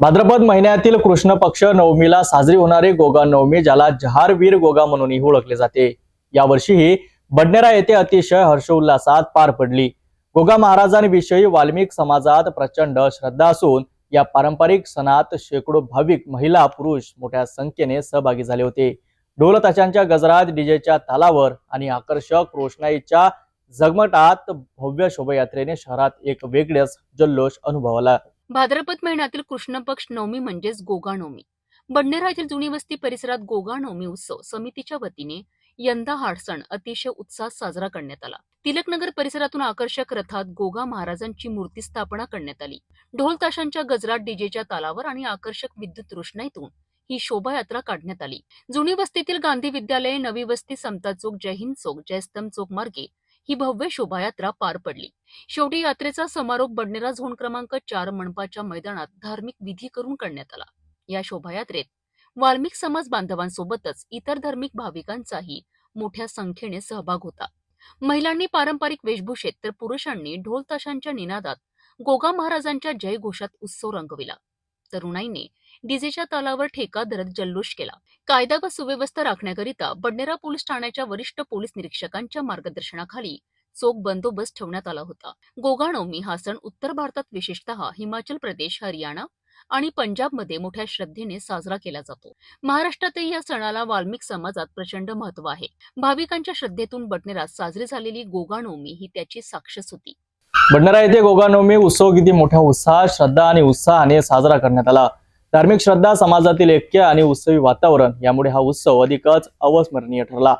भाद्रपद महिन्यातील कृष्ण पक्ष नवमीला साजरी होणारी गोगा नवमी, ज्याला जहारवीर गोगा म्हणूनही ओळखले जाते, यावर्षीही बडनेरा येथे अतिशय हर्षोल्लासात पार पडली। गोगा महाराजांविषयी वाल्मिक समाजात प्रचंड श्रद्धा असून या पारंपरिक सणात शेकडो भाविक महिला पुरुष मोठ्या संख्येने सहभागी झाले होते। ढोल ताशांच्या गजरात, डीजेच्या तालावर आणि आकर्षक रोषणाईच्या झगमटात भव्य शोभायात्रेने शहरात एक वेगळाच जल्लोष अनुभवला। भाद्रपद महिन्यातील कृष्ण पक्ष नवमी म्हणजेच गोगा नवमी बडनेरा येथील जुनी वस्ती परिसरात गोगा नवमी उत्सव समितीच्या वतीने यंदा हा सण अतिशय उत्साहात साजरा करण्यात आला। तिलकनगर परिसरातून आकर्षक रथात गोगा महाराजांची मूर्ती स्थापना करण्यात आली। ढोल ताशांच्या गजरात, डीजेच्या तालावर आणि आकर्षक विद्युत रोषणाईतून ही शोभायात्रा काढण्यात आली। जुनी वस्तीतील गांधी विद्यालय, नवी वस्ती, समता चौक, जय हिंद चौक, जयस्तंभ चौक मार्गे ही भव्य शोभायात्रा पार पडली। शेवटी यात्रेचा समारोप बडनेरा झोन क्रमांक 4 मनपाच्या मैदानात धार्मिक विधी करून करण्यात आला। या शोभायात्रेत वाल्मिक समाज बांधवांसोबतच इतर धार्मिक भाविकांचाही मोठ्या संख्येने सहभाग होता। महिलांनी पारंपरिक वेशभूषेत तर पुरुषांनी ढोल ताशांच्या निनादात गोगा महाराजांच्या जयघोषात उत्सव रंगविला। तरुणाईने डीजेच्या तालावर ठेका धरत जल्लोष केला। कायदा व सुव्यवस्था राखण्याकरिता बडनेरा पोलीस ठाण्याच्या वरिष्ठ पोलीस निरीक्षकांच्या मार्गदर्शनाखाली चोख बंदोबस्त ठेवण्यात आला होता। गोगा नवमी हा सण उत्तर भारतात, विशेषतः हिमाचल प्रदेश, हरियाणा आणि पंजाबमध्ये मोठ्या श्रद्धेने साजरा केला जातो। महाराष्ट्रातही या सणाला वाल्मिक समाजात प्रचंड महत्त्व आहे। भाविकांच्या श्रद्धेतून बडनेरात साजरी झालेली गोगा नवमी ही त्याची साक्षच होती। बडनेरा येथे गोगा नवमी उत्सव किती मोठ्या उत्साहात, श्रद्धा आणि उत्साहाने साजरा करण्यात आला। धार्मिक श्रद्धा, समाजातील ऐक्य आणि उत्सवी वातावरण यामुळे हा उत्सव अधिकच अविस्मरणीय ठरला।